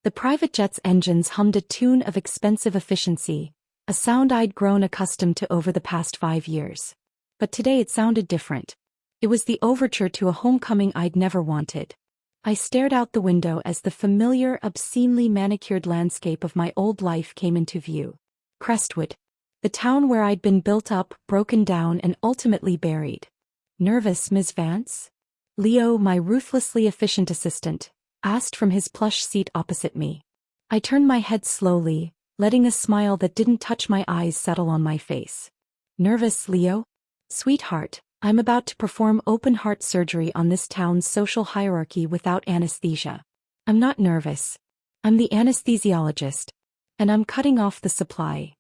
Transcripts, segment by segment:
The private jet's engines hummed a tune of expensive efficiency, a sound I'd grown accustomed to over the past 5 years. But today it sounded different. It was the overture to a homecoming I'd never wanted. I stared out the window as the familiar, obscenely manicured landscape of my old life came into view. Crestwood. The town where I'd been built up, broken down, and ultimately buried. "Nervous, Miss Vance?" Leo, my ruthlessly efficient assistant, asked from his plush seat opposite me. I turned my head slowly, letting a smile that didn't touch my eyes settle on my face. "Nervous, Leo? Sweetheart, I'm about to perform open-heart surgery on this town's social hierarchy without anesthesia. I'm not nervous. I'm the anesthesiologist. And I'm cutting off the supply."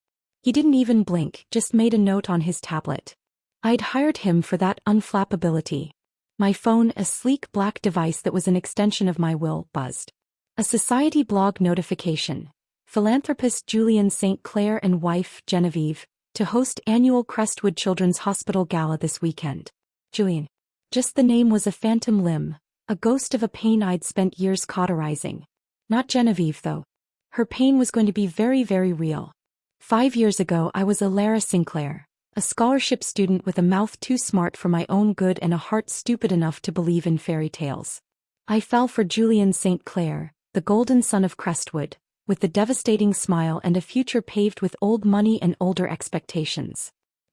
He didn't even blink, just made a note on his tablet. I'd hired him for that unflappability. My phone, a sleek black device that was an extension of my will, buzzed. A society blog notification. Philanthropist Julian St. Clair and wife, Genevieve, to host annual Crestwood Children's Hospital gala this weekend. Julian. Just the name was a phantom limb, a ghost of a pain I'd spent years cauterizing. Not Genevieve, though. Her pain was going to be very, very real. 5 years ago I was Alara Sinclair, a scholarship student with a mouth too smart for my own good and a heart stupid enough to believe in fairy tales. I fell for Julian St. Clair, the golden son of Crestwood, with the devastating smile and a future paved with old money and older expectations.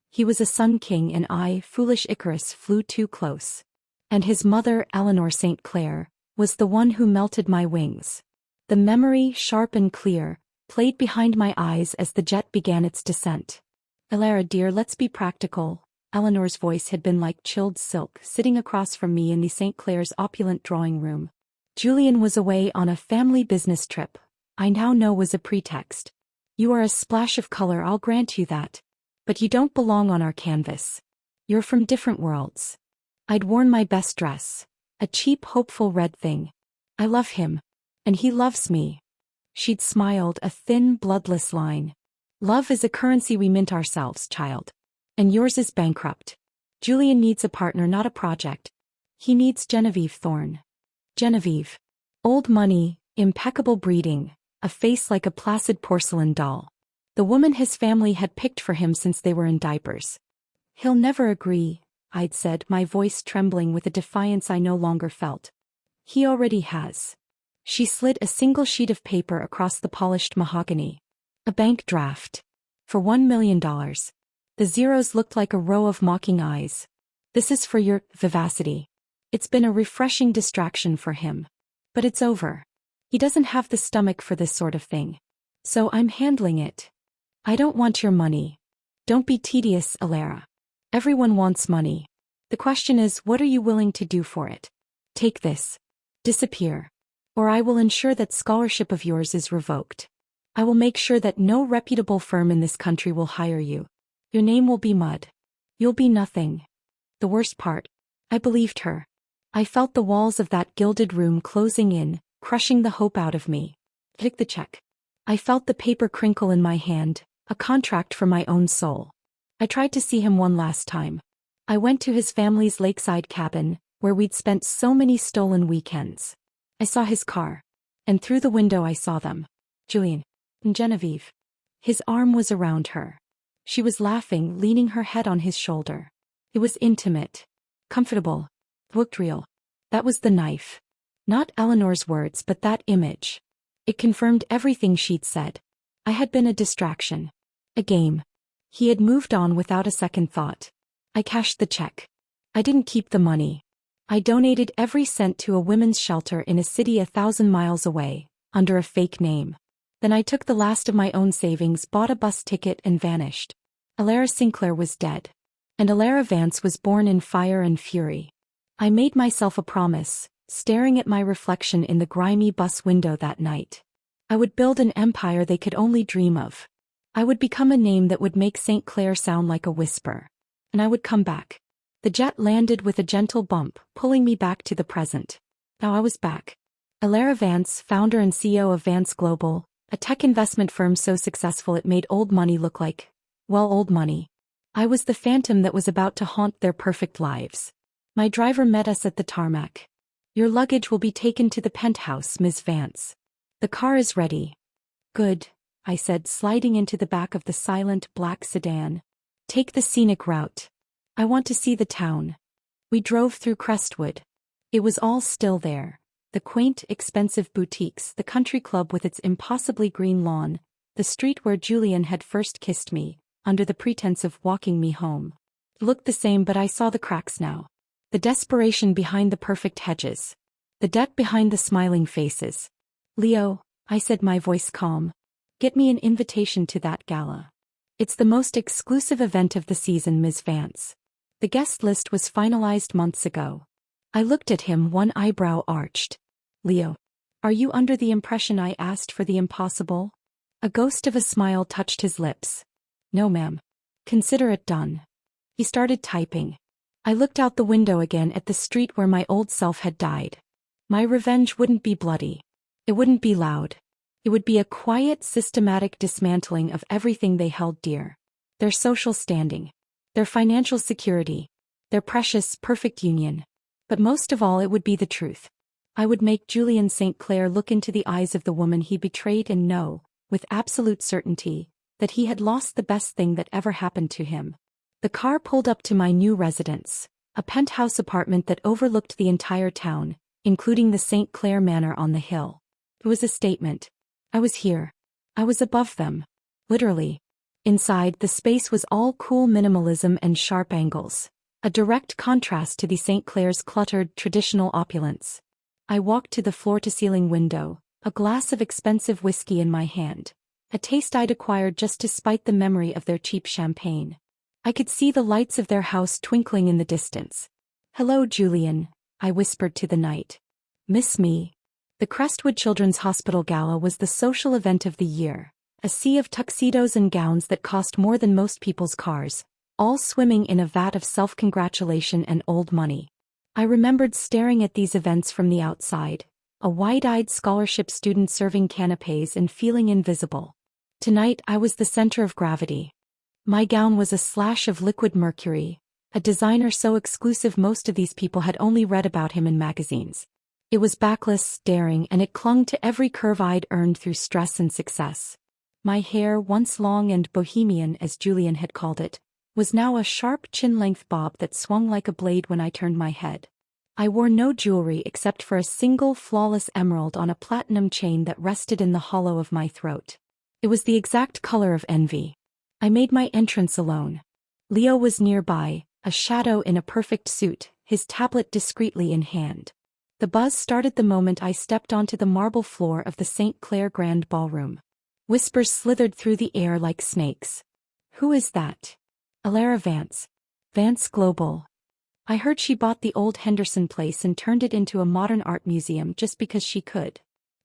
He was a sun king and I, foolish Icarus, flew too close. And his mother, Eleanor St. Clair, was the one who melted my wings. The memory, sharp and clear, played behind my eyes as the jet began its descent. "Alara dear, let's be practical." Eleanor's voice had been like chilled silk, sitting across from me in the St. Clair's opulent drawing room. Julian was away on a family business trip. I now know was a pretext. "You are a splash of color, I'll grant you that. But you don't belong on our canvas. You're from different worlds." I'd worn my best dress. A cheap, hopeful red thing. "I love him. And he loves me." She'd smiled, a thin, bloodless line. "Love is a currency we mint ourselves, child. And yours is bankrupt. Julian needs a partner, not a project. He needs Genevieve Thorne." Genevieve. Old money, impeccable breeding, a face like a placid porcelain doll. The woman his family had picked for him since they were in diapers. "He'll never agree," I'd said, my voice trembling with a defiance I no longer felt. "He already has." She slid a single sheet of paper across the polished mahogany. "A bank draft. For $1 million. The zeros looked like a row of mocking eyes. "This is for your vivacity." It's been a refreshing distraction for him. But it's over. He doesn't have the stomach for this sort of thing. So I'm handling it. "I don't want your money. Don't be tedious, Alara. Everyone wants money. The question is, what are you willing to do for it? Take this. Disappear. Or I will ensure that scholarship of yours is revoked. I will make sure that no reputable firm in this country will hire you. Your name will be mud. You'll be nothing." The worst part. I believed her. I felt the walls of that gilded room closing in, crushing the hope out of me. "Take the check." I felt the paper crinkle in my hand, a contract for my own soul. I tried to see him one last time. I went to his family's lakeside cabin, where we'd spent so many stolen weekends. I saw his car. And through the window I saw them. Julian. And Genevieve. His arm was around her. She was laughing, leaning her head on his shoulder. It was intimate. Comfortable. Looked real. That was the knife. Not Eleanor's words, but that image. It confirmed everything she'd said. I had been a distraction. A game. He had moved on without a second thought. I cashed the check. I didn't keep the money. I donated every cent to a women's shelter in a city 1,000 miles away, under a fake name. Then I took the last of my own savings, bought a bus ticket and vanished. Alara Sinclair was dead. And Alara Vance was born in fire and fury. I made myself a promise, staring at my reflection in the grimy bus window that night. I would build an empire they could only dream of. I would become a name that would make St. Clair sound like a whisper. And I would come back. The jet landed with a gentle bump, pulling me back to the present. Now I was back. Alara Vance, founder and CEO of Vance Global, a tech investment firm so successful it made old money look like, well, old money. I was the phantom that was about to haunt their perfect lives. My driver met us at the tarmac. "Your luggage will be taken to the penthouse, Ms. Vance." The car is ready. Good, I said, sliding into the back of the silent black sedan. Take the scenic route. I want to see the town. We drove through Crestwood. It was all still there. The quaint, expensive boutiques, the country club with its impossibly green lawn, the street where Julian had first kissed me, under the pretense of walking me home. It looked the same, but I saw the cracks now. The desperation behind the perfect hedges. The debt behind the smiling faces. Leo, I said, my voice calm. Get me an invitation to that gala. It's the most exclusive event of the season, Ms. Vance. The guest list was finalized months ago. I looked at him, one eyebrow arched. Leo, are you under the impression I asked for the impossible? A ghost of a smile touched his lips. No, ma'am. Consider it done. He started typing. I looked out the window again at the street where my old self had died. My revenge wouldn't be bloody. It wouldn't be loud. It would be a quiet, systematic dismantling of everything they held dear. Their social standing. Their financial security. Their precious, perfect union. But most of all, it would be the truth. I would make Julian St. Clair look into the eyes of the woman he betrayed and know, with absolute certainty, that he had lost the best thing that ever happened to him. The car pulled up to my new residence, a penthouse apartment that overlooked the entire town, including the St. Clair Manor on the hill. It was a statement. I was here. I was above them. Literally. Inside, the space was all cool minimalism and sharp angles, a direct contrast to the St. Clair's cluttered, traditional opulence. I walked to the floor-to-ceiling window, a glass of expensive whiskey in my hand, a taste I'd acquired just to spite the memory of their cheap champagne. I could see the lights of their house twinkling in the distance. Hello, Julian, I whispered to the night. Miss me? The Crestwood Children's Hospital Gala was the social event of the year, a sea of tuxedos and gowns that cost more than most people's cars, all swimming in a vat of self-congratulation and old money. I remembered staring at these events from the outside, a wide-eyed scholarship student serving canapés and feeling invisible. Tonight I was the center of gravity. My gown was a slash of liquid mercury, a designer so exclusive most of these people had only read about him in magazines. It was backless, daring, and it clung to every curve I'd earned through stress and success. My hair, once long and bohemian as Julian had called it, was now a sharp chin-length bob that swung like a blade when I turned my head. I wore no jewelry except for a single flawless emerald on a platinum chain that rested in the hollow of my throat. It was the exact color of envy. I made my entrance alone. Leo was nearby, a shadow in a perfect suit, his tablet discreetly in hand. The buzz started the moment I stepped onto the marble floor of the St. Clair Grand Ballroom. Whispers slithered through the air like snakes. Who is that? Alara Vance. Vance Global. I heard she bought the old Henderson place and turned it into a modern art museum just because she could.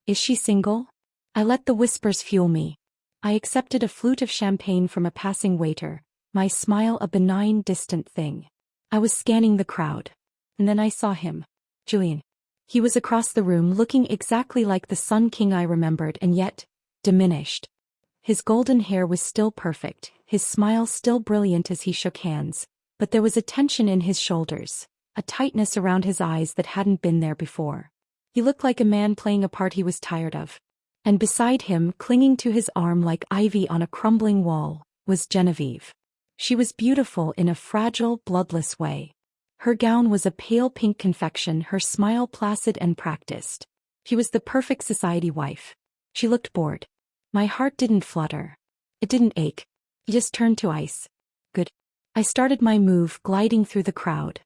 Is she single? I let the whispers fuel me. I accepted a flute of champagne from a passing waiter, my smile a benign, distant thing. I was scanning the crowd. And then I saw him. Julian. He was across the room, looking exactly like the Sun King I remembered, and yet diminished. His golden hair was still perfect, his smile still brilliant as he shook hands, but there was a tension in his shoulders, a tightness around his eyes that hadn't been there before. He looked like a man playing a part he was tired of. And beside him, clinging to his arm like ivy on a crumbling wall, was Genevieve. She was beautiful in a fragile, bloodless way. Her gown was a pale pink confection, her smile placid and practiced. She was the perfect society wife. She looked bored. My heart didn't flutter. It didn't ache. It just turned to ice. Good. I started my move, gliding through the crowd.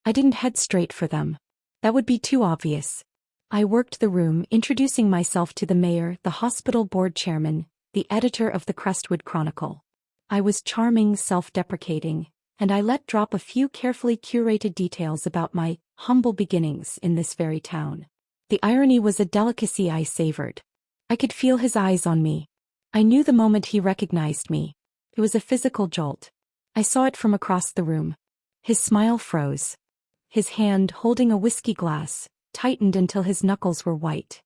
I didn't head straight for them. That would be too obvious. I worked the room, introducing myself to the mayor, the hospital board chairman, the editor of the Crestwood Chronicle. I was charming, self-deprecating, and I let drop a few carefully curated details about my humble beginnings in this very town. The irony was a delicacy I savored. I could feel his eyes on me. I knew the moment he recognized me. It was a physical jolt. I saw it from across the room. His smile froze. His hand, holding a whiskey glass, tightened until his knuckles were white.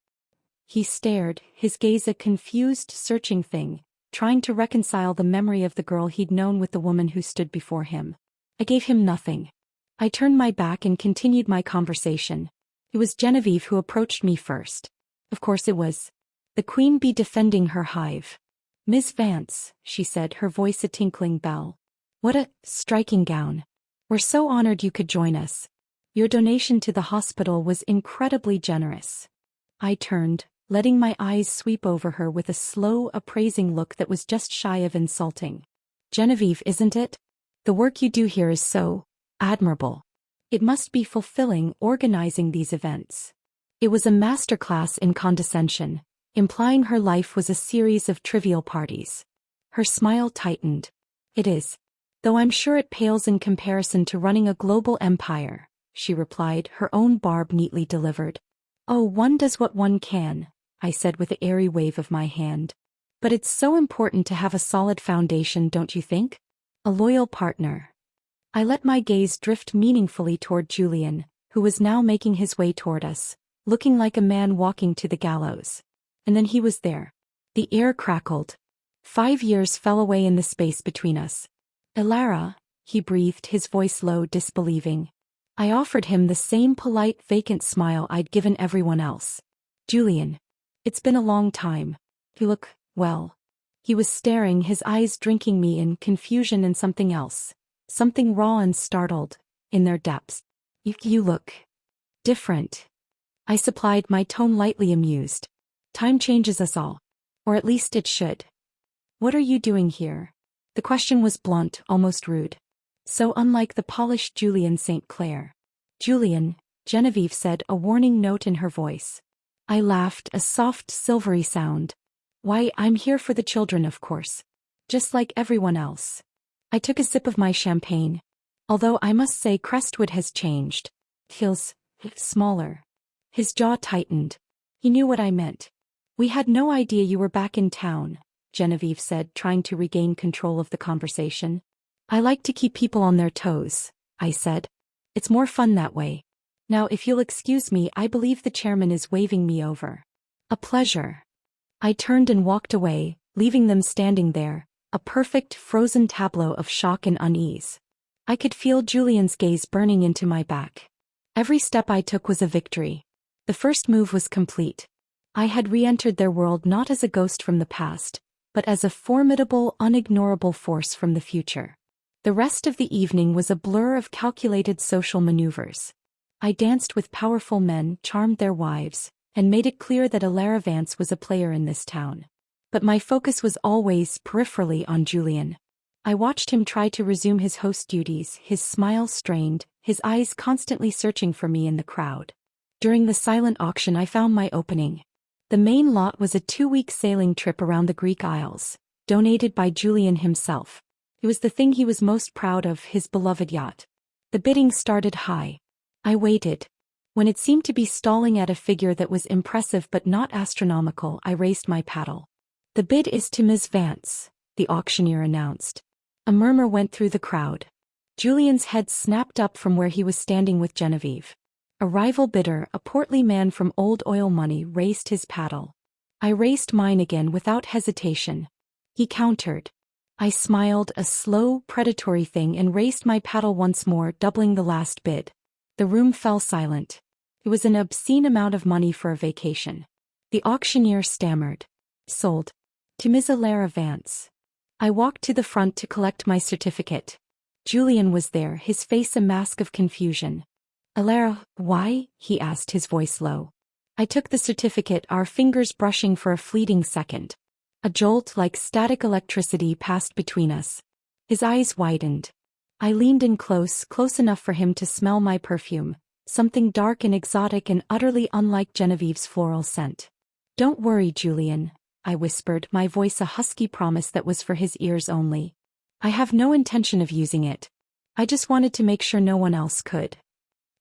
He stared, his gaze a confused, searching thing, trying to reconcile the memory of the girl he'd known with the woman who stood before him. I gave him nothing. I turned my back and continued my conversation. It was Genevieve who approached me first. Of course it was. The queen bee defending her hive. Miss Vance, she said, her voice a tinkling bell. What a striking gown. We're so honored you could join us. Your donation to the hospital was incredibly generous. I turned, letting my eyes sweep over her with a slow, appraising look that was just shy of insulting. Genevieve, isn't it? The work you do here is so admirable. It must be fulfilling organizing these events. It was a masterclass in condescension, implying her life was a series of trivial parties. Her smile tightened. It is. Though I'm sure it pales in comparison to running a global empire, she replied, her own barb neatly delivered. Oh, one does what one can, I said with an airy wave of my hand. But it's so important to have a solid foundation, don't you think? A loyal partner. I let my gaze drift meaningfully toward Julian, who was now making his way toward us, looking like a man walking to the gallows. And then he was there. The air crackled. 5 years fell away in the space between us. Elara, he breathed, his voice low, disbelieving. I offered him the same polite, vacant smile I'd given everyone else. Julian. It's been a long time. You look, well. He was staring, his eyes drinking me in, confusion and something else. Something raw and startled, in their depths. You look different. I supplied, my tone lightly amused. Time changes us all. Or at least it should. What are you doing here? The question was blunt, almost rude. So unlike the polished Julian St. Clair. Julian, Genevieve said, a warning note in her voice. I laughed, a soft, silvery sound. Why, I'm here for the children, of course. Just like everyone else. I took a sip of my champagne. Although I must say Crestwood has changed. Feels smaller. His jaw tightened. He knew what I meant. We had no idea you were back in town, Genevieve said, trying to regain control of the conversation. I like to keep people on their toes, I said. It's more fun that way. Now if you'll excuse me, I believe the chairman is waving me over. A pleasure. I turned and walked away, leaving them standing there, a perfect frozen tableau of shock and unease. I could feel Julian's gaze burning into my back. Every step I took was a victory. The first move was complete. I had re-entered their world not as a ghost from the past, but as a formidable, unignorable force from the future. The rest of the evening was a blur of calculated social maneuvers. I danced with powerful men, charmed their wives, and made it clear that Elara Vance was a player in this town. But my focus was always peripherally on Julian. I watched him try to resume his host duties, his smile strained, his eyes constantly searching for me in the crowd. During the silent auction I found my opening. The main lot was a 2-week sailing trip around the Greek Isles, donated by Julian himself. It was the thing he was most proud of, his beloved yacht. The bidding started high. I waited. When it seemed to be stalling at a figure that was impressive but not astronomical, I raised my paddle. The bid is to Ms. Vance, the auctioneer announced. A murmur went through the crowd. Julian's head snapped up from where he was standing with Genevieve. A rival bidder, a portly man from Old Oil Money, raised his paddle. I raised mine again without hesitation. He countered. I smiled, a slow, predatory thing, and raised my paddle once more, doubling the last bid. The room fell silent. It was an obscene amount of money for a vacation. The auctioneer stammered. Sold. To Ms. Elara Vance. I walked to the front to collect my certificate. Julian was there, his face a mask of confusion. Elara, why? He asked, his voice low. I took the certificate, our fingers brushing for a fleeting second. A jolt like static electricity passed between us. His eyes widened. I leaned in close enough for him to smell my perfume, something dark and exotic and utterly unlike Genevieve's floral scent. Don't worry, Julian, I whispered, my voice a husky promise that was for his ears only. I have no intention of using it. I just wanted to make sure no one else could.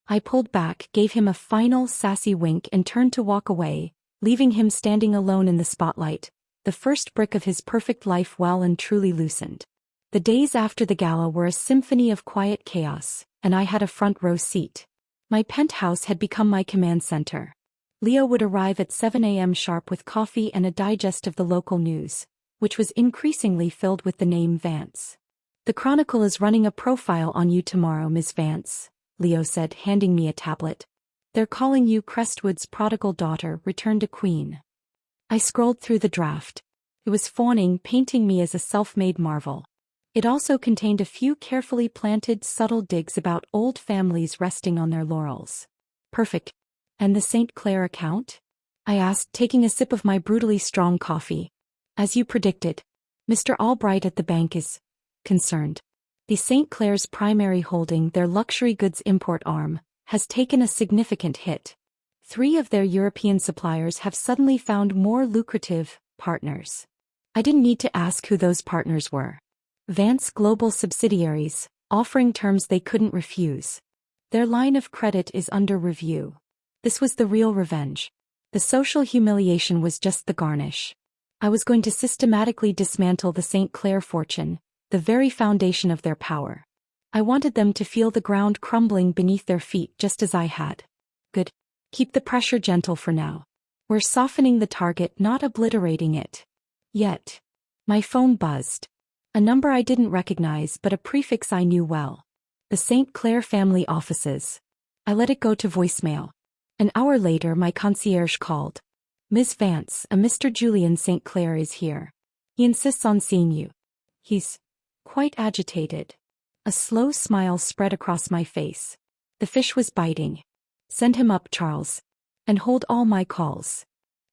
I pulled back, gave him a final sassy wink and turned to walk away, leaving him standing alone in the spotlight, the first brick of his perfect life well and truly loosened. The days after the gala were a symphony of quiet chaos, and I had a front row seat. My penthouse had become my command center. Leo would arrive at 7 a.m. sharp with coffee and a digest of the local news, which was increasingly filled with the name Vance. The Chronicle is running a profile on you tomorrow, Miss Vance, Leo said, handing me a tablet. They're calling you Crestwood's prodigal daughter, returned a queen. I scrolled through the draft. It was fawning, painting me as a self-made marvel. It also contained a few carefully planted, subtle digs about old families resting on their laurels. Perfect. And the St. Clair account? I asked, taking a sip of my brutally strong coffee. As you predicted, Mr. Albright at the bank is concerned. The St. Clair's primary holding, their luxury goods import arm, has taken a significant hit. 3 of their European suppliers have suddenly found more lucrative partners. I didn't need to ask who those partners were. Vance Global subsidiaries, offering terms they couldn't refuse. Their line of credit is under review. This was the real revenge. The social humiliation was just the garnish. I was going to systematically dismantle the St. Clair fortune, the very foundation of their power. I wanted them to feel the ground crumbling beneath their feet just as I had. Good. Keep the pressure gentle for now. We're softening the target, not obliterating it. Yet. My phone buzzed. A number I didn't recognize but a prefix I knew well. The St. Clair family offices. I let it go to voicemail. An hour later my concierge called. Ms. Vance, a Mr. Julian St. Clair is here. He insists on seeing you. He's quite agitated. A slow smile spread across my face. The fish was biting. Send him up, Charles. And hold all my calls.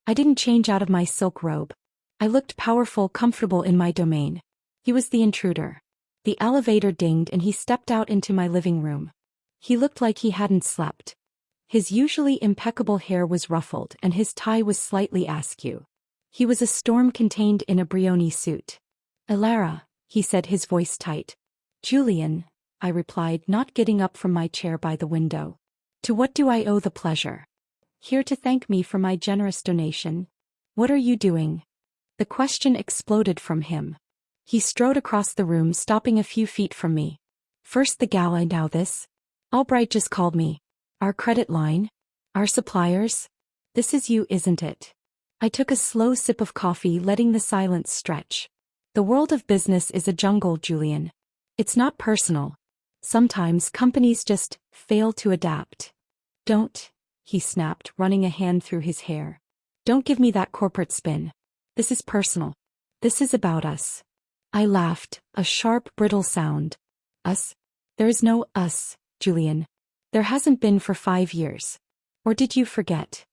I didn't change out of my silk robe. I looked powerful, comfortable in my domain. He was the intruder. The elevator dinged and he stepped out into my living room. He looked like he hadn't slept. His usually impeccable hair was ruffled and his tie was slightly askew. He was a storm contained in a Brioni suit. Elara, he said, his voice tight. Julian, I replied, not getting up from my chair by the window. To what do I owe the pleasure? Here to thank me for my generous donation. What are you doing? The question exploded from him. He strode across the room, stopping a few feet from me. First the gala, now this. Albright just called me. Our credit line? Our suppliers? This is you, isn't it? I took a slow sip of coffee, letting the silence stretch. The world of business is a jungle, Julian. It's not personal. Sometimes companies just fail to adapt. Don't, he snapped, running a hand through his hair. Don't give me that corporate spin. This is personal. This is about us. I laughed, a sharp, brittle sound. Us? There is no us, Julian. There hasn't been for 5 years. Or did you forget?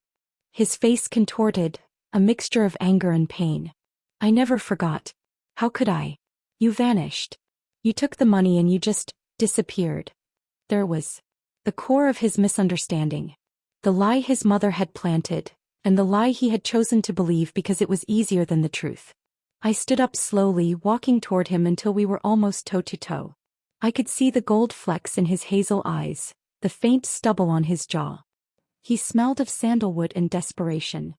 His face contorted, a mixture of anger and pain. I never forgot. How could I? You vanished. You took the money and you just disappeared. There was the core of his misunderstanding. The lie his mother had planted, and the lie he had chosen to believe because it was easier than the truth. I stood up slowly, walking toward him until we were almost toe-to-toe. I could see the gold flecks in his hazel eyes, the faint stubble on his jaw. He smelled of sandalwood and desperation.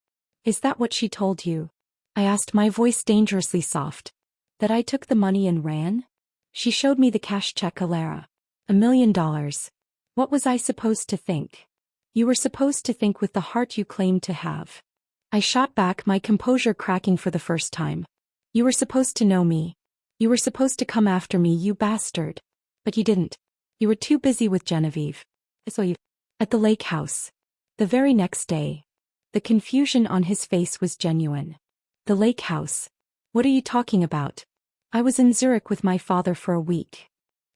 Is that what she told you? I asked, my voice dangerously soft. That I took the money and ran? She showed me the cash check, Elara. $1 million. What was I supposed to think? You were supposed to think with the heart you claimed to have. I shot back, my composure cracking for the first time. You were supposed to know me. You were supposed to come after me, you bastard. But you didn't. You were too busy with Genevieve. So you... At the lake house. The very next day. The confusion on his face was genuine. The lake house. What are you talking about? I was in Zurich with my father for a week.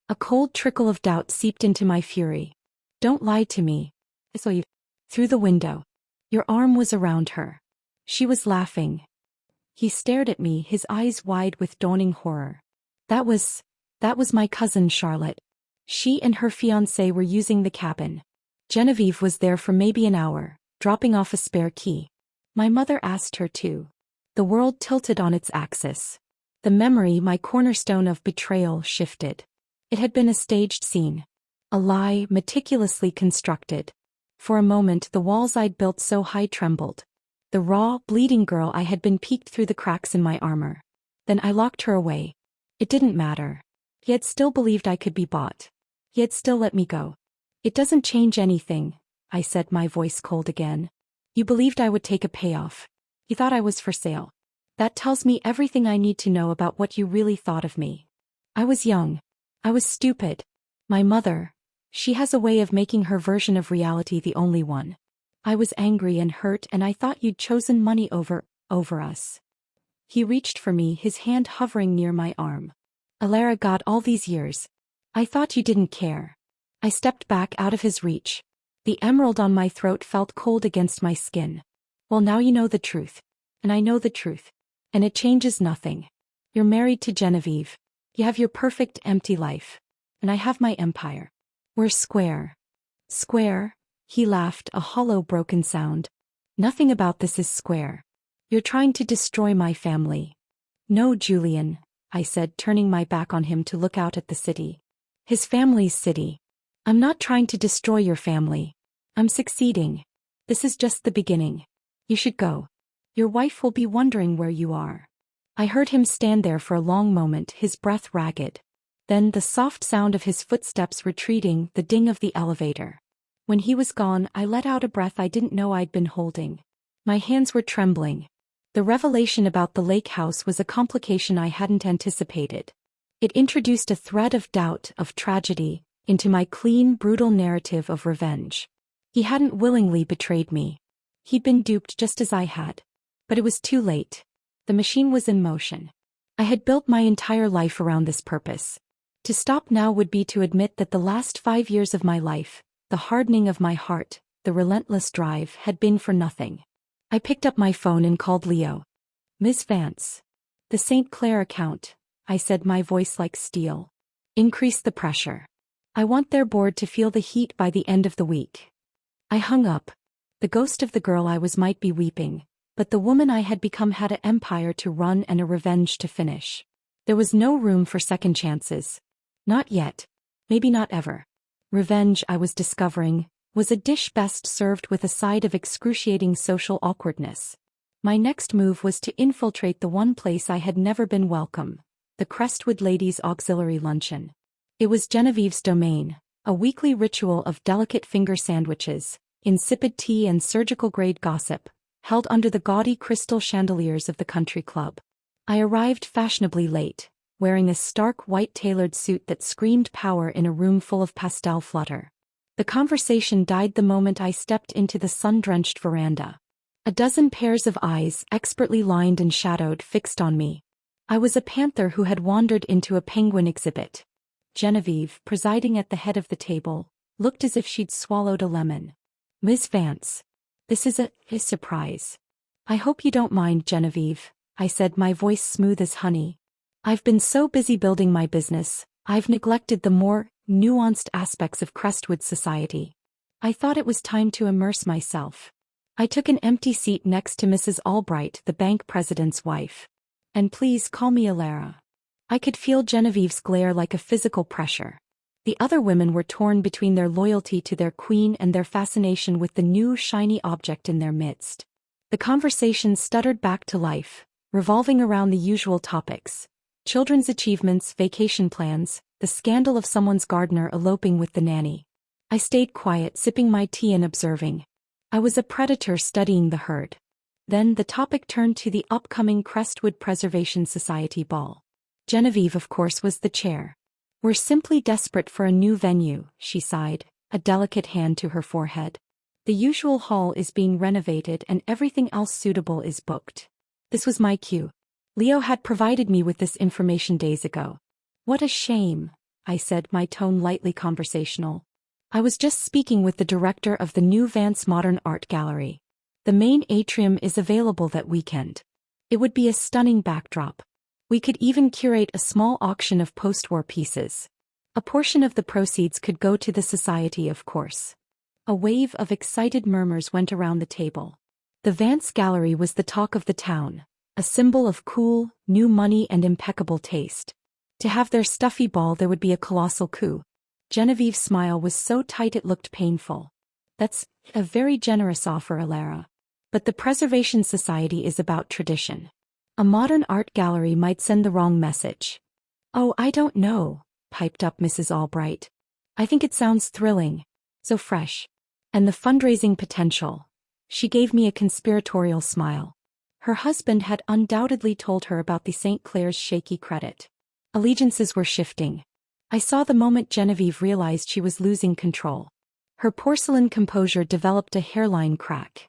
A cold trickle of doubt seeped into my fury. Don't lie to me. So you... Through the window. Your arm was around her. She was laughing. He stared at me, his eyes wide with dawning horror. That was my cousin Charlotte. She and her fiancé were using the cabin. Genevieve was there for maybe an hour, dropping off a spare key. My mother asked her to. The world tilted on its axis. The memory, my cornerstone of betrayal, shifted. It had been a staged scene. A lie meticulously constructed. For a moment the walls I'd built so high trembled. The raw, bleeding girl I had been peeked through the cracks in my armor. Then I locked her away. It didn't matter. He had still believed I could be bought. He had still let me go. It doesn't change anything, I said, my voice cold again. You believed I would take a payoff. You thought I was for sale. That tells me everything I need to know about what you really thought of me. I was young. I was stupid. My mother, she has a way of making her version of reality the only one. I was angry and hurt, and I thought you'd chosen money over over us. He reached for me, his hand hovering near my arm. Alara, God, all these years. I thought you didn't care. I stepped back out of his reach. The emerald on my throat felt cold against my skin. Well, now you know the truth. And I know the truth. And it changes nothing. You're married to Genevieve. You have your perfect empty life. And I have my empire. We're square. Square? He laughed, a hollow broken sound. Nothing about this is square. You're trying to destroy my family. No, Julian, I said, turning my back on him to look out at the city. His family's city. I'm not trying to destroy your family. I'm succeeding. This is just the beginning. You should go. Your wife will be wondering where you are. I heard him stand there for a long moment, his breath ragged. Then the soft sound of his footsteps retreating, the ding of the elevator. When he was gone, I let out a breath I didn't know I'd been holding. My hands were trembling. The revelation about the lake house was a complication I hadn't anticipated. It introduced a thread of doubt, of tragedy, into my clean, brutal narrative of revenge. He hadn't willingly betrayed me. He'd been duped just as I had. But it was too late. The machine was in motion. I had built my entire life around this purpose. To stop now would be to admit that the last 5 years of my life, the hardening of my heart, the relentless drive, had been for nothing. I picked up my phone and called Leo. Miss Vance. The St. Clair account, I said, my voice like steel. Increase the pressure. I want their board to feel the heat by the end of the week. I hung up. The ghost of the girl I was might be weeping, but the woman I had become had an empire to run and a revenge to finish. There was no room for second chances. Not yet. Maybe not ever. Revenge, I was discovering, was a dish best served with a side of excruciating social awkwardness. My next move was to infiltrate the one place I had never been welcome, the Crestwood Ladies' Auxiliary Luncheon. It was Genevieve's domain, a weekly ritual of delicate finger sandwiches, insipid tea and surgical-grade gossip, held under the gaudy crystal chandeliers of the country club. I arrived fashionably late, wearing a stark white tailored suit that screamed power in a room full of pastel flutter. The conversation died the moment I stepped into the sun-drenched veranda. A dozen pairs of eyes, expertly lined and shadowed, fixed on me. I was a panther who had wandered into a penguin exhibit. Genevieve, presiding at the head of the table, looked as if she'd swallowed a lemon. Miss Vance. This is a surprise. I hope you don't mind, Genevieve, I said, my voice smooth as honey. I've been so busy building my business, I've neglected the more nuanced aspects of Crestwood society. I thought it was time to immerse myself. I took an empty seat next to Mrs. Albright, the bank president's wife. And please call me Alara. I could feel Genevieve's glare like a physical pressure. The other women were torn between their loyalty to their queen and their fascination with the new shiny object in their midst. The conversation stuttered back to life, revolving around the usual topics: children's achievements, vacation plans, the scandal of someone's gardener eloping with the nanny. I stayed quiet, sipping my tea and observing. I was a predator studying the herd. Then the topic turned to the upcoming Crestwood Preservation Society ball. Genevieve, of course, was the chair. We're simply desperate for a new venue, she sighed, a delicate hand to her forehead. The usual hall is being renovated and everything else suitable is booked. This was my cue. Leo had provided me with this information days ago. What a shame, I said, my tone lightly conversational. I was just speaking with the director of the new Vance Modern Art Gallery. The main atrium is available that weekend. It would be a stunning backdrop. We could even curate a small auction of post-war pieces. A portion of the proceeds could go to the society, of course. A wave of excited murmurs went around the table. The Vance Gallery was the talk of the town, a symbol of cool, new money and impeccable taste. To have their stuffy ball, there would be a colossal coup. Genevieve's smile was so tight it looked painful. That's a very generous offer, Alara. But the Preservation Society is about tradition. A modern art gallery might send the wrong message. Oh, I don't know, piped up Mrs. Albright. I think it sounds thrilling. So fresh. And the fundraising potential. She gave me a conspiratorial smile. Her husband had undoubtedly told her about the St. Clair's shaky credit. Allegiances were shifting. I saw the moment Genevieve realized she was losing control. Her porcelain composure developed a hairline crack.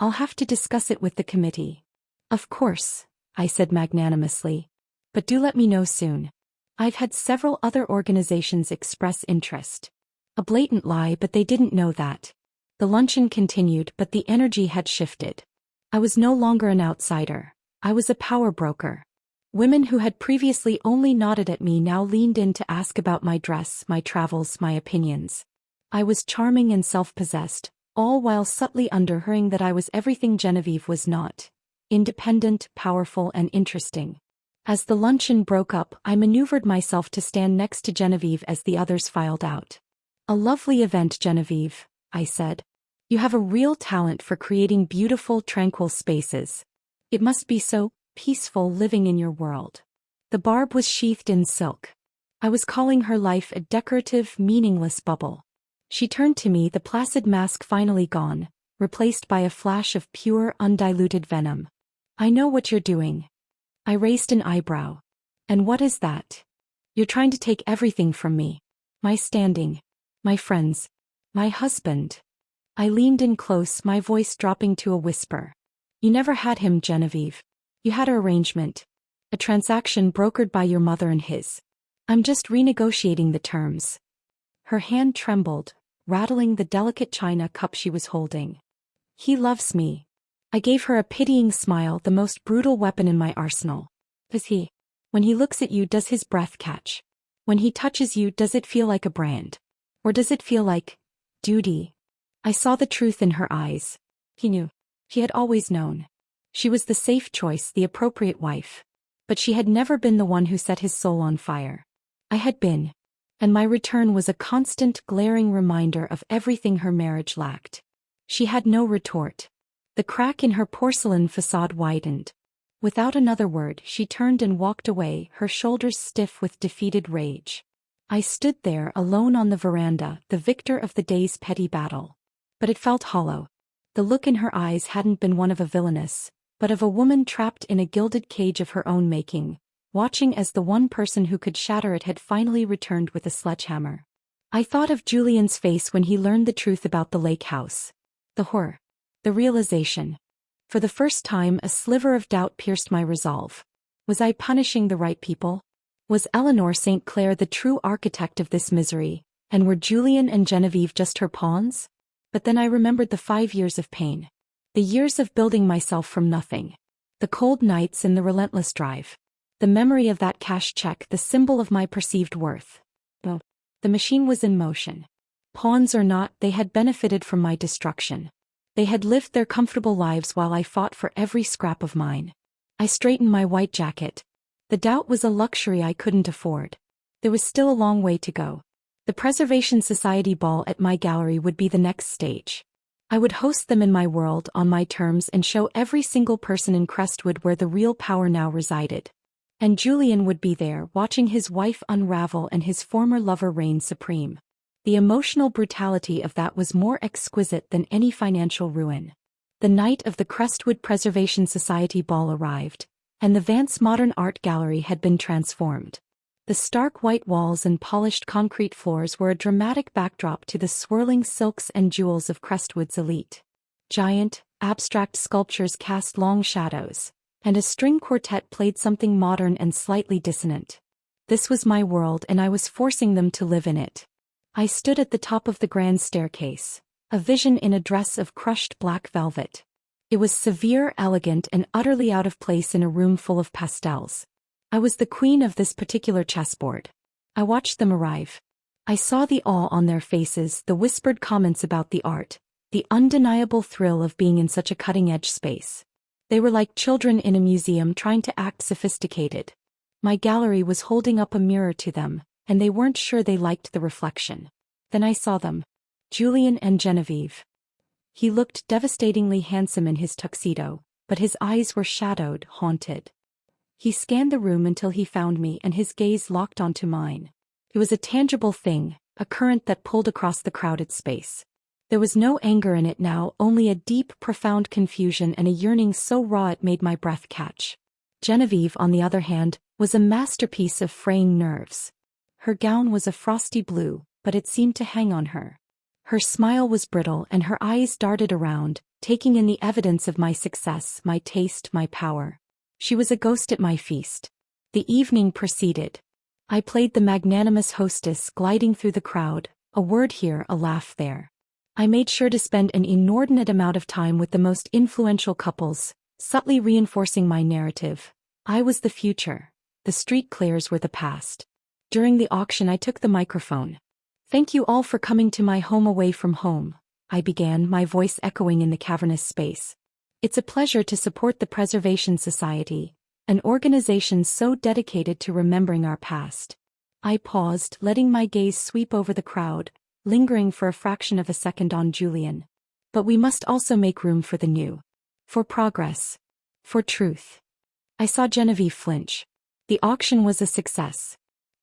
I'll have to discuss it with the committee. Of course, I said magnanimously. But do let me know soon. I've had several other organizations express interest. A blatant lie, but they didn't know that. The luncheon continued, but the energy had shifted. I was no longer an outsider. I was a power broker. Women who had previously only nodded at me now leaned in to ask about my dress, my travels, my opinions. I was charming and self-possessed, all while subtly underhurrying that I was everything Genevieve was not. Independent, powerful, and interesting. As the luncheon broke up, I maneuvered myself to stand next to Genevieve as the others filed out. A lovely event, Genevieve, I said. You have a real talent for creating beautiful, tranquil spaces. It must be so peaceful living in your world. The barb was sheathed in silk. I was calling her life a decorative, meaningless bubble. She turned to me, the placid mask finally gone, replaced by a flash of pure, undiluted venom. I know what you're doing. I raised an eyebrow. And what is that? You're trying to take everything from me. My standing. My friends. My husband. I leaned in close, my voice dropping to a whisper. You never had him, Genevieve. You had an arrangement. A transaction brokered by your mother and his. I'm just renegotiating the terms. Her hand trembled, rattling the delicate china cup she was holding. He loves me. I gave her a pitying smile, the most brutal weapon in my arsenal. Does he? When he looks at you, does his breath catch? When he touches you, does it feel like a brand? Or does it feel like duty? I saw the truth in her eyes. He knew. He had always known. She was the safe choice, the appropriate wife. But she had never been the one who set his soul on fire. I had been. And my return was a constant, glaring reminder of everything her marriage lacked. She had no retort. The crack in her porcelain facade widened. Without another word, she turned and walked away, her shoulders stiff with defeated rage. I stood there alone on the veranda, the victor of the day's petty battle. But it felt hollow. The look in her eyes hadn't been one of a villainess, but of a woman trapped in a gilded cage of her own making, watching as the one person who could shatter it had finally returned with a sledgehammer. I thought of Julian's face when he learned the truth about the lake house. The horror. The realization. For the first time, a sliver of doubt pierced my resolve. Was I punishing the right people? Was Eleanor St. Clair the true architect of this misery, and were Julian and Genevieve just her pawns? But then I remembered the 5 years of pain. The years of building myself from nothing. The cold nights and the relentless drive. The memory of that cash check, the symbol of my perceived worth. Oh, the machine was in motion. Pawns or not, they had benefited from my destruction. They had lived their comfortable lives while I fought for every scrap of mine. I straightened my white jacket. The doubt was a luxury I couldn't afford. There was still a long way to go. The Preservation Society ball at my gallery would be the next stage. I would host them in my world on my terms and show every single person in Crestwood where the real power now resided. And Julian would be there, watching his wife unravel and his former lover reign supreme. The emotional brutality of that was more exquisite than any financial ruin. The night of the Crestwood Preservation Society ball arrived, and the Vance Modern Art Gallery had been transformed. The stark white walls and polished concrete floors were a dramatic backdrop to the swirling silks and jewels of Crestwood's elite. Giant, abstract sculptures cast long shadows, and a string quartet played something modern and slightly dissonant. This was my world, and I was forcing them to live in it. I stood at the top of the grand staircase, a vision in a dress of crushed black velvet. It was severe, elegant, and utterly out of place in a room full of pastels. I was the queen of this particular chessboard. I watched them arrive. I saw the awe on their faces, the whispered comments about the art, the undeniable thrill of being in such a cutting-edge space. They were like children in a museum trying to act sophisticated. My gallery was holding up a mirror to them, and they weren't sure they liked the reflection. Then I saw them. Julian and Genevieve. He looked devastatingly handsome in his tuxedo, but his eyes were shadowed, haunted. He scanned the room until he found me, and his gaze locked onto mine. It was a tangible thing, a current that pulled across the crowded space. There was no anger in it now, only a deep, profound confusion and a yearning so raw it made my breath catch. Genevieve, on the other hand, was a masterpiece of fraying nerves. Her gown was a frosty blue, but it seemed to hang on her. Her smile was brittle and her eyes darted around, taking in the evidence of my success, my taste, my power. She was a ghost at my feast. The evening proceeded. I played the magnanimous hostess, gliding through the crowd, a word here, a laugh there. I made sure to spend an inordinate amount of time with the most influential couples, subtly reinforcing my narrative. I was the future. The street clears were the past. During the auction I took the microphone. "Thank you all for coming to my home away from home," I began, my voice echoing in the cavernous space. "It's a pleasure to support the Preservation Society, an organization so dedicated to remembering our past." I paused, letting my gaze sweep over the crowd, lingering for a fraction of a second on Julian. "But we must also make room for the new. For progress. For truth." I saw Genevieve flinch. The auction was a success.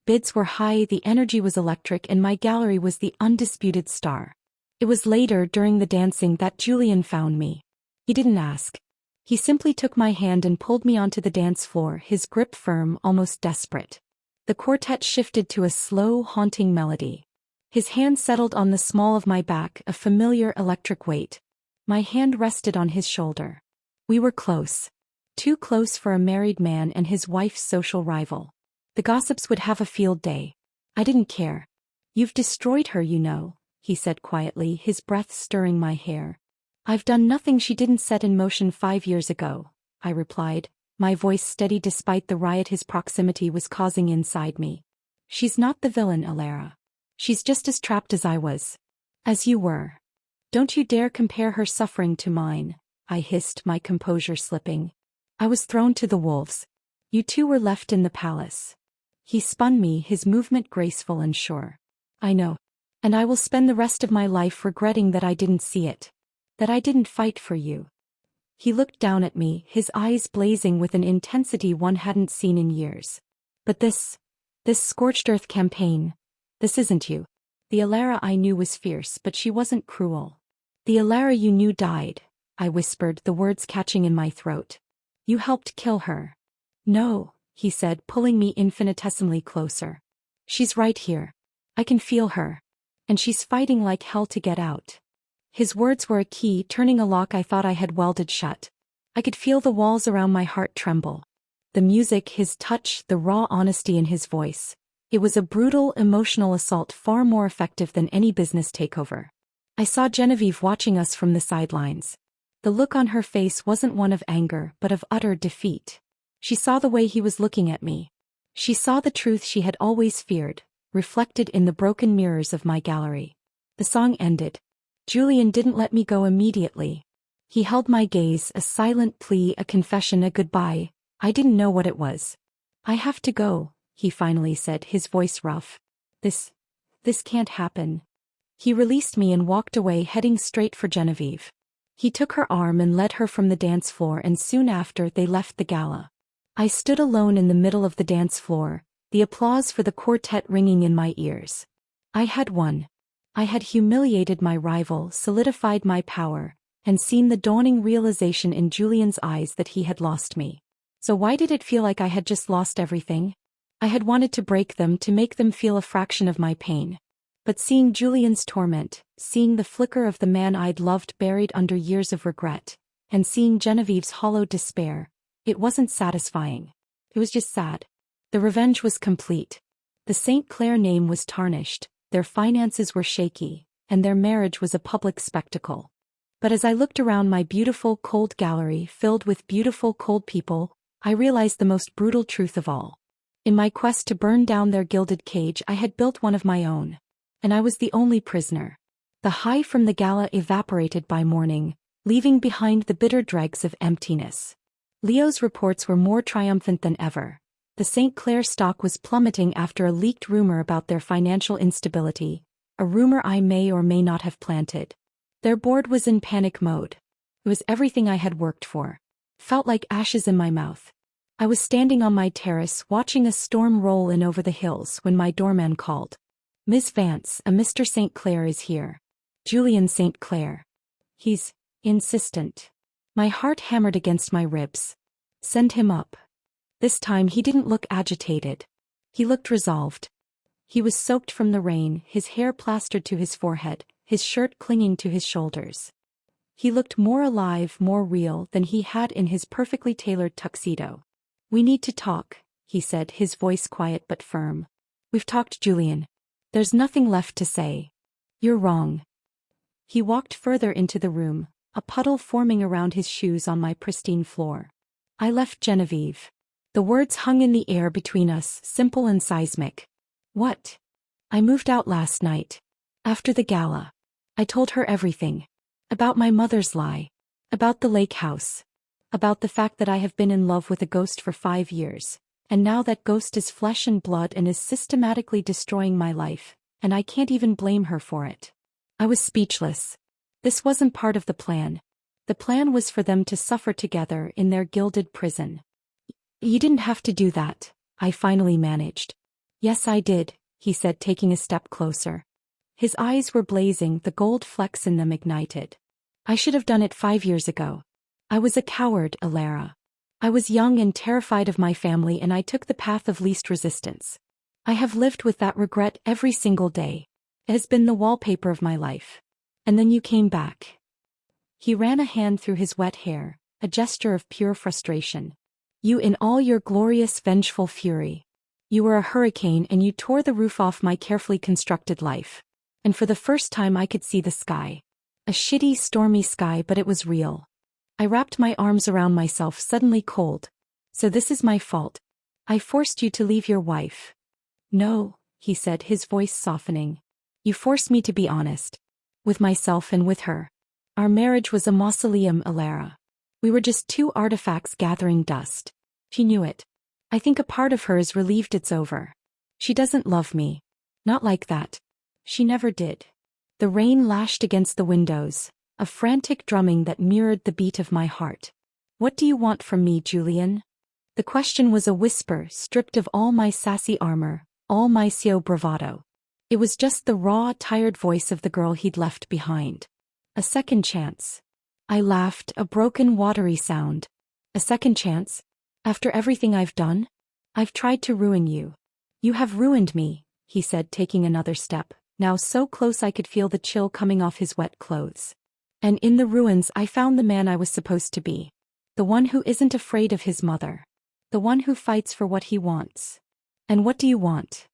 Bids were high, the energy was electric, and my gallery was the undisputed star. It was later, during the dancing, that Julian found me. He didn't ask. He simply took my hand and pulled me onto the dance floor, his grip firm, almost desperate. The quartet shifted to a slow, haunting melody. His hand settled on the small of my back, a familiar electric weight. My hand rested on his shoulder. We were close. Too close for a married man and his wife's social rival. The gossips would have a field day. I didn't care. "You've destroyed her, you know," he said quietly, his breath stirring my hair. "I've done nothing she didn't set in motion 5 years ago," I replied, my voice steady despite the riot his proximity was causing inside me. "She's not the villain, Alara. She's just as trapped as I was. As you were. Don't you dare compare her suffering to mine," I hissed, my composure slipping. "I was thrown to the wolves. You two were left in the palace." He spun me, his movement graceful and sure. "I know. And I will spend the rest of my life regretting that I didn't see it. That I didn't fight for you." He looked down at me, his eyes blazing with an intensity one hadn't seen in years. "But this scorched earth campaign, this isn't you. The Alara I knew was fierce, but she wasn't cruel. The Alara you knew died," I whispered, the words catching in my throat. "You helped kill her." "No," he said, pulling me infinitesimally closer. "She's right here. I can feel her. And she's fighting like hell to get out." His words were a key, turning a lock I thought I had welded shut. I could feel the walls around my heart tremble. The music, his touch, the raw honesty in his voice. It was a brutal, emotional assault, far more effective than any business takeover. I saw Genevieve watching us from the sidelines. The look on her face wasn't one of anger, but of utter defeat. She saw the way he was looking at me. She saw the truth she had always feared, reflected in the broken mirrors of my gallery. The song ended. Julian didn't let me go immediately. He held my gaze, a silent plea, a confession, a goodbye. I didn't know what it was. "I have to go," he finally said, his voice rough. This can't happen." He released me and walked away, heading straight for Genevieve. He took her arm and led her from the dance floor, and soon after they left the gala. I stood alone in the middle of the dance floor, the applause for the quartet ringing in my ears. I had won. I had humiliated my rival, solidified my power, and seen the dawning realization in Julian's eyes that he had lost me. So why did it feel like I had just lost everything? I had wanted to break them, to make them feel a fraction of my pain. But seeing Julian's torment, seeing the flicker of the man I'd loved buried under years of regret, and seeing Genevieve's hollow despair, it wasn't satisfying. It was just sad. The revenge was complete. The St. Clair name was tarnished. Their finances were shaky, and their marriage was a public spectacle. But as I looked around my beautiful, cold gallery filled with beautiful, cold people, I realized the most brutal truth of all. In my quest to burn down their gilded cage, I had built one of my own. And I was the only prisoner. The high from the gala evaporated by morning, leaving behind the bitter dregs of emptiness. Leo's reports were more triumphant than ever. The St. Clair stock was plummeting after a leaked rumor about their financial instability, a rumor I may or may not have planted. Their board was in panic mode. It was everything I had worked for. Felt like ashes in my mouth. I was standing on my terrace watching a storm roll in over the hills when my doorman called. "Miss Vance, a Mr. St. Clair is here. Julian St. Clair. He's insistent." My heart hammered against my ribs. "Send him up." This time he didn't look agitated. He looked resolved. He was soaked from the rain, his hair plastered to his forehead, his shirt clinging to his shoulders. He looked more alive, more real than he had in his perfectly tailored tuxedo. "We need to talk," he said, his voice quiet but firm. "We've talked, Julian. There's nothing left to say. You're wrong." He walked further into the room, a puddle forming around his shoes on my pristine floor. "I left Genevieve." The words hung in the air between us, simple and seismic. "What?" "I moved out last night. After the gala. I told her everything. About my mother's lie. About the lake house. About the fact that I have been in love with a ghost for 5 years. And now that ghost is flesh and blood and is systematically destroying my life, and I can't even blame her for it." I was speechless. This wasn't part of the plan. The plan was for them to suffer together in their gilded prison. "You didn't have to do that," I finally managed. "Yes, I did," he said, taking a step closer. His eyes were blazing, the gold flecks in them ignited. "I should have done it 5 years ago. I was a coward, Alara. I was young and terrified of my family, and I took the path of least resistance. I have lived with that regret every single day. It has been the wallpaper of my life. And then you came back." He ran a hand through his wet hair, a gesture of pure frustration. "You in all your glorious vengeful fury. You were a hurricane and you tore the roof off my carefully constructed life. And for the first time I could see the sky. A shitty, stormy sky, but it was real." I wrapped my arms around myself, suddenly cold. "So this is my fault. I forced you to leave your wife." "No," he said, his voice softening. "You forced me to be honest. With myself and with her. Our marriage was a mausoleum, Alara. We were just 2 artifacts gathering dust. She knew it. I think a part of her is relieved it's over. She doesn't love me. Not like that. She never did." The rain lashed against the windows, a frantic drumming that mirrored the beat of my heart. "What do you want from me, Julian?" The question was a whisper, stripped of all my sassy armor, all my CEO bravado. It was just the raw, tired voice of the girl he'd left behind. "A second chance." I laughed, a broken, watery sound. "A second chance? After everything I've done? I've tried to ruin you." "You have ruined me," he said, taking another step, now so close I could feel the chill coming off his wet clothes. "And in the ruins I found the man I was supposed to be. The one who isn't afraid of his mother. The one who fights for what he wants." "And what do you want?"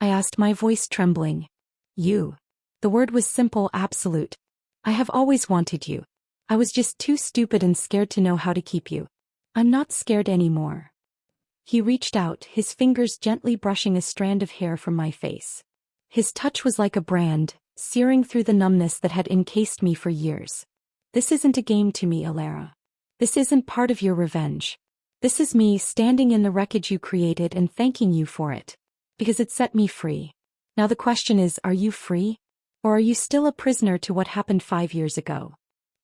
I asked, my voice trembling. "You." The word was simple, absolute. "I have always wanted you. I was just too stupid and scared to know how to keep you. I'm not scared anymore." He reached out, his fingers gently brushing a strand of hair from my face. His touch was like a brand, searing through the numbness that had encased me for years. "This isn't a game to me, Alara. This isn't part of your revenge. This is me standing in the wreckage you created and thanking you for it. Because it set me free. Now the question is, are you free? Or are you still a prisoner to what happened 5 years ago?"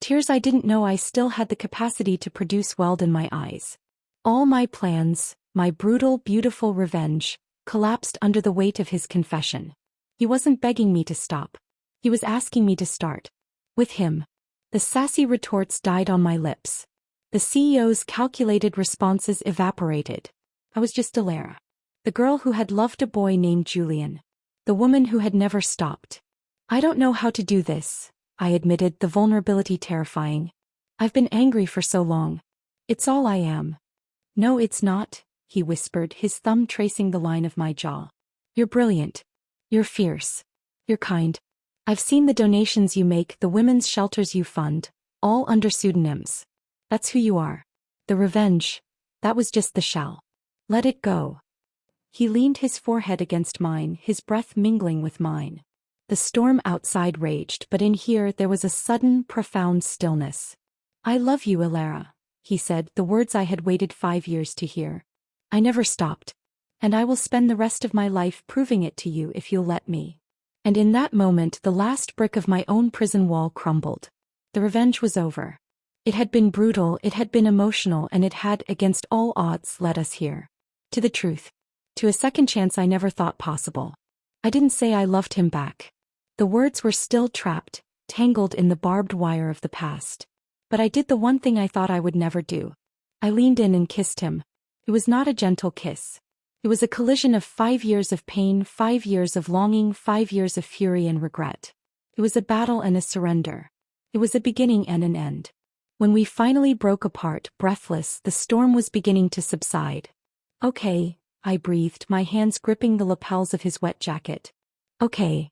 Tears I didn't know I still had the capacity to produce welled in my eyes. All my plans, my brutal, beautiful revenge, collapsed under the weight of his confession. He wasn't begging me to stop. He was asking me to start. With him. The sassy retorts died on my lips. The CEO's calculated responses evaporated. I was just Alara. The girl who had loved a boy named Julian. The woman who had never stopped. "I don't know how to do this," I admitted, the vulnerability terrifying. "I've been angry for so long. It's all I am." "No, it's not," he whispered, his thumb tracing the line of my jaw. "You're brilliant. You're fierce. You're kind. I've seen the donations you make, the women's shelters you fund, all under pseudonyms. That's who you are. The revenge, that was just the shell. Let it go." He leaned his forehead against mine, his breath mingling with mine. The storm outside raged, but in here there was a sudden, profound stillness. "I love you, Alara," he said, the words I had waited 5 years to hear. "I never stopped. And I will spend the rest of my life proving it to you if you'll let me." And in that moment the last brick of my own prison wall crumbled. The revenge was over. It had been brutal, it had been emotional, and it had, against all odds, led us here. To the truth. To a second chance I never thought possible. I didn't say I loved him back. The words were still trapped, tangled in the barbed wire of the past. But I did the one thing I thought I would never do. I leaned in and kissed him. It was not a gentle kiss. It was a collision of 5 years of pain, 5 years of longing, 5 years of fury and regret. It was a battle and a surrender. It was a beginning and an end. When we finally broke apart, breathless, the storm was beginning to subside. "Okay," I breathed, my hands gripping the lapels of his wet jacket. "Okay."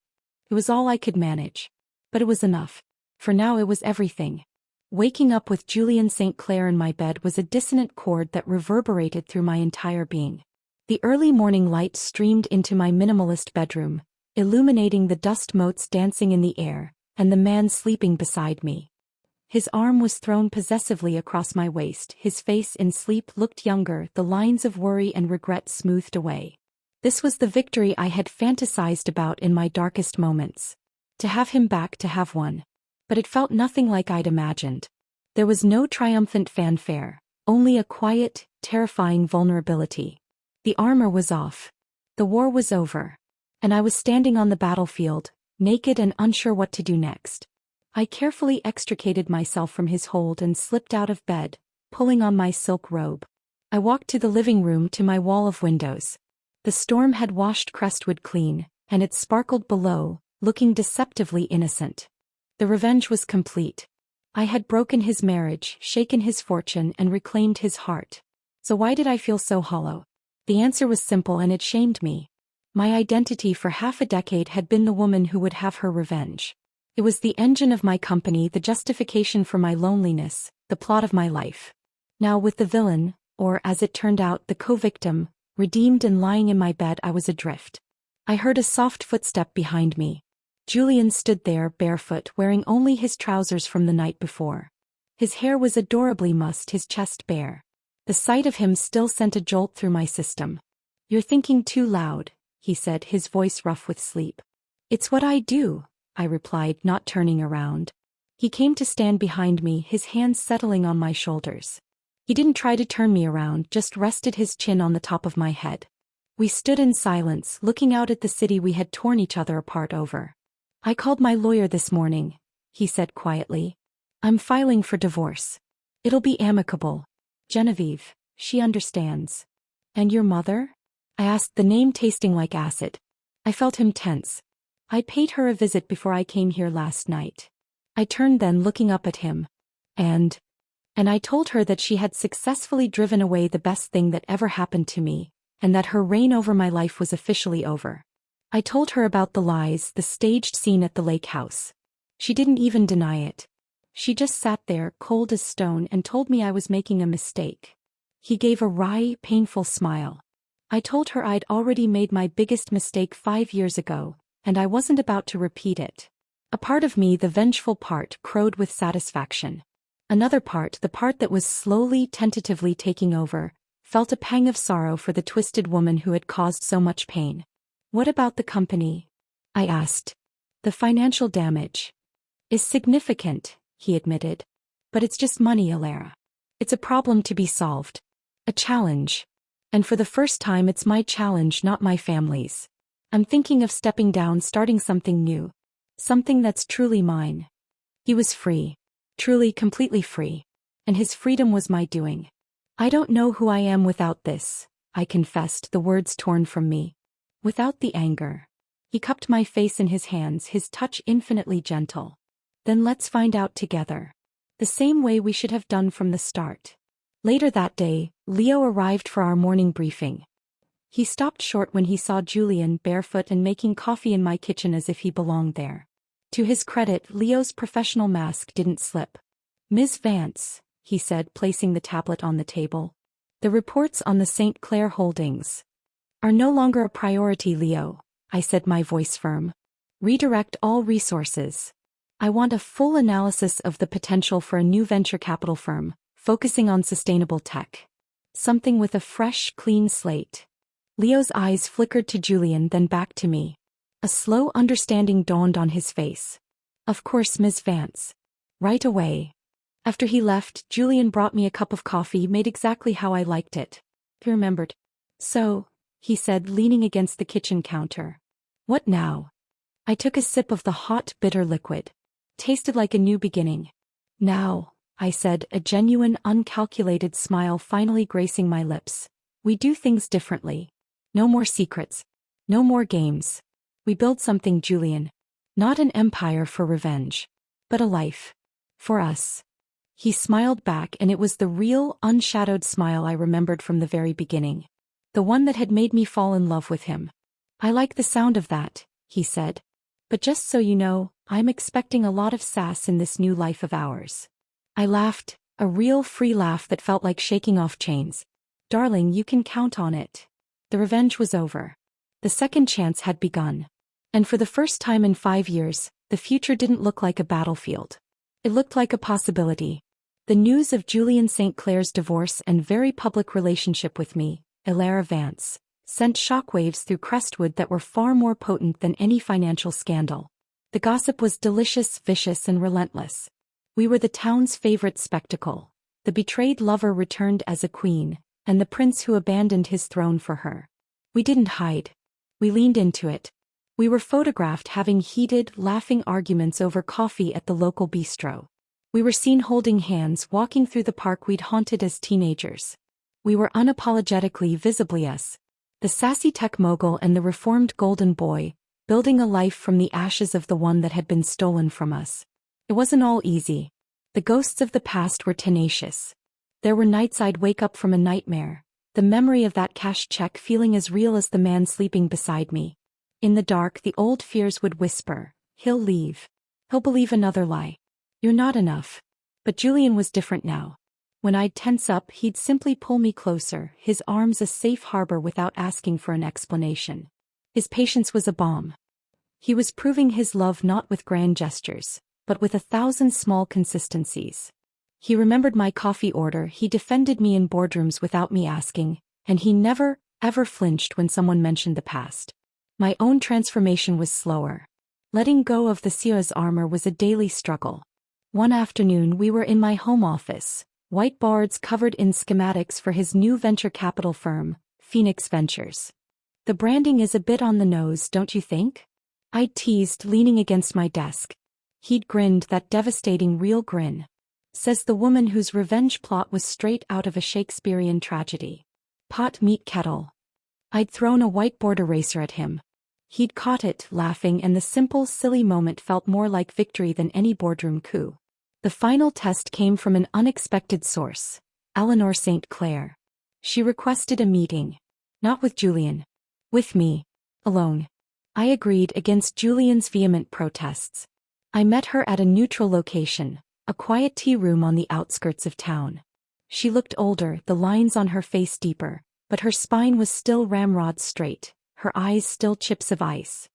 It was all I could manage. But it was enough. For now it was everything. Waking up with Julian St. Clair in my bed was a dissonant chord that reverberated through my entire being. The early morning light streamed into my minimalist bedroom, illuminating the dust motes dancing in the air, and the man sleeping beside me. His arm was thrown possessively across my waist, his face in sleep looked younger, the lines of worry and regret smoothed away. This was the victory I had fantasized about in my darkest moments. To have him back, to have won. But it felt nothing like I'd imagined. There was no triumphant fanfare, only a quiet, terrifying vulnerability. The armor was off. The war was over. And I was standing on the battlefield, naked and unsure what to do next. I carefully extricated myself from his hold and slipped out of bed, pulling on my silk robe. I walked to the living room, to my wall of windows. The storm had washed Crestwood clean, and it sparkled below, looking deceptively innocent. The revenge was complete. I had broken his marriage, shaken his fortune, and reclaimed his heart. So why did I feel so hollow? The answer was simple, and it shamed me. My identity for half a decade had been the woman who would have her revenge. It was the engine of my company, the justification for my loneliness, the plot of my life. Now with the villain, or as it turned out, the co-victim, redeemed and lying in my bed, I was adrift. I heard a soft footstep behind me. Julian stood there, barefoot, wearing only his trousers from the night before. His hair was adorably mussed, his chest bare. The sight of him still sent a jolt through my system. "You're thinking too loud," he said, his voice rough with sleep. "It's what I do," I replied, not turning around. He came to stand behind me, his hands settling on my shoulders. He didn't try to turn me around, just rested his chin on the top of my head. We stood in silence, looking out at the city we had torn each other apart over. "I called my lawyer this morning," he said quietly. "I'm filing for divorce. It'll be amicable. Genevieve, she understands." "And your mother?" I asked, the name tasting like acid. I felt him tense. "I paid her a visit before I came here last night." I turned then, looking up at him. And I told her that she had successfully driven away the best thing that ever happened to me, and that her reign over my life was officially over. I told her about the lies, the staged scene at the lake house. She didn't even deny it. She just sat there, cold as stone, and told me I was making a mistake. He gave a wry, painful smile. I told her I'd already made my biggest mistake 5 years ago, and I wasn't about to repeat it. A part of me, the vengeful part, crowed with satisfaction. Another part, the part that was slowly, tentatively taking over, felt a pang of sorrow for the twisted woman who had caused so much pain. "What about the company?" I asked. "The financial damage is significant," he admitted. "But it's just money, Alara. It's a problem to be solved. A challenge. And for the first time, it's my challenge, not my family's. I'm thinking of stepping down, starting something new. Something that's truly mine." He was free. Truly, completely free. And his freedom was my doing. "I don't know who I am without this," I confessed, the words torn from me. "Without the anger." He cupped my face in his hands, his touch infinitely gentle. "Then let's find out together. The same way we should have done from the start." Later that day, Leo arrived for our morning briefing. He stopped short when he saw Julian, barefoot and making coffee in my kitchen as if he belonged there. To his credit, Leo's professional mask didn't slip. "Ms. Vance," he said, placing the tablet on the table. "The reports on the St. Clair holdings are no longer a priority, Leo," I said, my voice firm. "Redirect all resources. I want a full analysis of the potential for a new venture capital firm, focusing on sustainable tech. Something with a fresh, clean slate." Leo's eyes flickered to Julian, then back to me. A slow understanding dawned on his face. "Of course, Ms. Vance. Right away." After he left, Julian brought me a cup of coffee made exactly how I liked it. He remembered. "So," he said, leaning against the kitchen counter. "What now?" I took a sip of the hot, bitter liquid. Tasted like a new beginning. "Now," I said, a genuine, uncalculated smile finally gracing my lips. "We do things differently. No more secrets. No more games. We build something, Julian. Not an empire for revenge. But a life. For us. He smiled back, and it was the real, unshadowed smile I remembered from the very beginning. The one that had made me fall in love with him. I like the sound of that, he said. But just so you know, I'm expecting a lot of sass in this new life of ours. I laughed, a real free laugh that felt like shaking off chains. Darling, you can count on it. The revenge was over. The second chance had begun. And for the first time in 5 years, the future didn't look like a battlefield. It looked like a possibility. The news of Julian St. Clair's divorce and very public relationship with me, Elara Vance, sent shockwaves through Crestwood that were far more potent than any financial scandal. The gossip was delicious, vicious, and relentless. We were the town's favorite spectacle. The betrayed lover returned as a queen, and the prince who abandoned his throne for her. We didn't hide. We leaned into it. We were photographed having heated, laughing arguments over coffee at the local bistro. We were seen holding hands walking through the park we'd haunted as teenagers. We were unapologetically visibly us. The sassy tech mogul and the reformed golden boy, building a life from the ashes of the one that had been stolen from us. It wasn't all easy. The ghosts of the past were tenacious. There were nights I'd wake up from a nightmare, the memory of that cashed check feeling as real as the man sleeping beside me. In the dark, the old fears would whisper, "He'll leave. He'll believe another lie. You're not enough." But Julian was different now. When I'd tense up, he'd simply pull me closer, his arms a safe harbor without asking for an explanation. His patience was a balm. He was proving his love not with grand gestures, but with 1,000 small consistencies. He remembered my coffee order, he defended me in boardrooms without me asking, and he never, ever flinched when someone mentioned the past. My own transformation was slower. Letting go of the Sia's armor was a daily struggle. One afternoon we were in my home office, whiteboards covered in schematics for his new venture capital firm, Phoenix Ventures. "The branding is a bit on the nose, don't you think?" I teased, leaning against my desk. He'd grinned, that devastating real grin. "Says the woman whose revenge plot was straight out of a Shakespearean tragedy. Pot meet kettle." I'd thrown a whiteboard eraser at him. He'd caught it, laughing, and the simple, silly moment felt more like victory than any boardroom coup. The final test came from an unexpected source, Eleanor St. Clair. She requested a meeting. Not with Julian. With me. Alone. I agreed, against Julian's vehement protests. I met her at a neutral location, a quiet tea room on the outskirts of town. She looked older, the lines on her face deeper, but her spine was still ramrod straight, her eyes still chips of ice.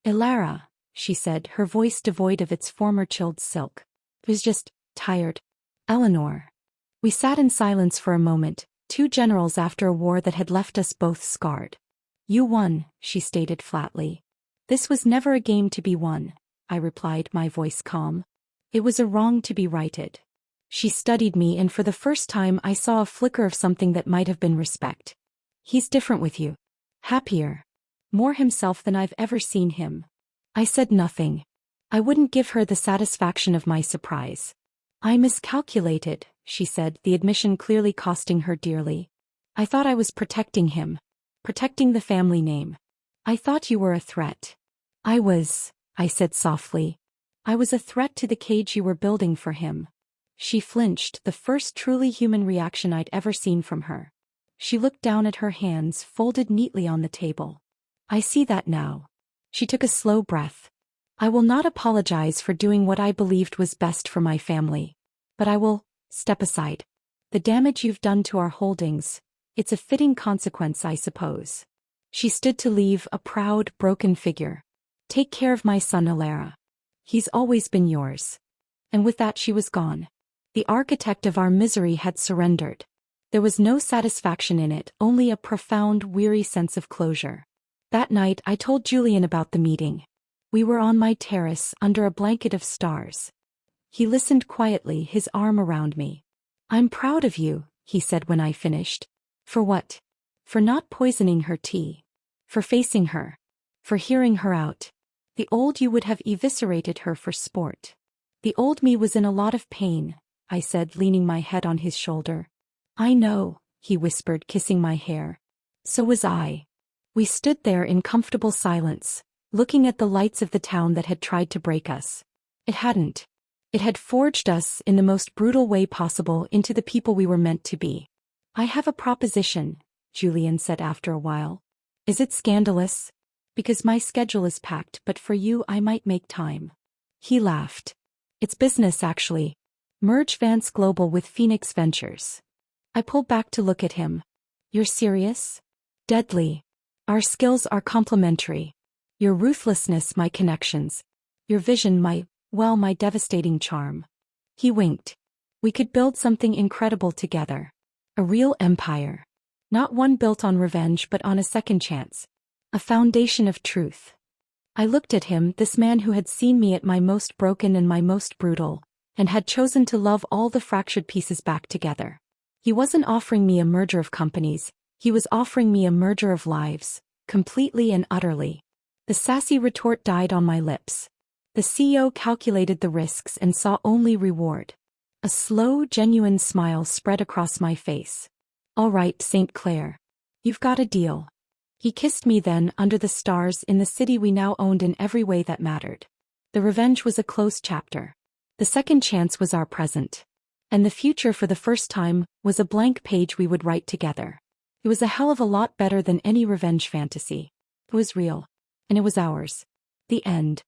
"Elara," she said, her voice devoid of its former chilled silk. "I was just tired." "Eleanor." We sat in silence for a moment, two generals after a war that had left us both scarred. "You won," she stated flatly. "This was never a game to be won," I replied, my voice calm. "It was a wrong to be righted." She studied me, and for the first time I saw a flicker of something that might have been respect. "He's different with you. Happier. More himself than I've ever seen him." I said nothing. I wouldn't give her the satisfaction of my surprise. "I miscalculated," she said, the admission clearly costing her dearly. "I thought I was protecting him. Protecting the family name. I thought you were a threat." "I was," I said softly. "I was a threat to the cage you were building for him." She flinched, the first truly human reaction I'd ever seen from her. She looked down at her hands, folded neatly on the table. "I see that now." She took a slow breath. "I will not apologize for doing what I believed was best for my family. But I will step aside. The damage you've done to our holdings, it's a fitting consequence, I suppose." She stood to leave, a proud, broken figure. "Take care of my son, Elara. He's always been yours." And with that she was gone. The architect of our misery had surrendered. There was no satisfaction in it, only a profound, weary sense of closure. That night I told Julian about the meeting. We were on my terrace, under a blanket of stars. He listened quietly, his arm around me. "I'm proud of you," he said when I finished. "For what?" "For not poisoning her tea. For facing her. For hearing her out. The old you would have eviscerated her for sport." "The old me was in a lot of pain," I said, leaning my head on his shoulder. "I know," he whispered, kissing my hair. "So was I." We stood there in comfortable silence, looking at the lights of the town that had tried to break us. It hadn't. It had forged us in the most brutal way possible into the people we were meant to be. I have a proposition, Julian said after a while. Is it scandalous? Because my schedule is packed, but for you I might make time. He laughed. It's business actually. Merge Vance Global with Phoenix Ventures. I pulled back to look at him. You're serious? Deadly. Our skills are complementary. Your ruthlessness, my connections. Your vision, my devastating charm. He winked. We could build something incredible together. A real empire. Not one built on revenge but on a second chance. A foundation of truth. I looked at him, this man who had seen me at my most broken and my most brutal, and had chosen to love all the fractured pieces back together. He wasn't offering me a merger of companies, he was offering me a merger of lives, completely and utterly. The sassy retort died on my lips. The CEO calculated the risks and saw only reward. A slow, genuine smile spread across my face. All right, St. Clair. You've got a deal. He kissed me then, under the stars, in the city we now owned in every way that mattered. The revenge was a closed chapter. The second chance was our present. And the future, for the first time, was a blank page we would write together. It was a hell of a lot better than any revenge fantasy. It was real. And it was ours. The end.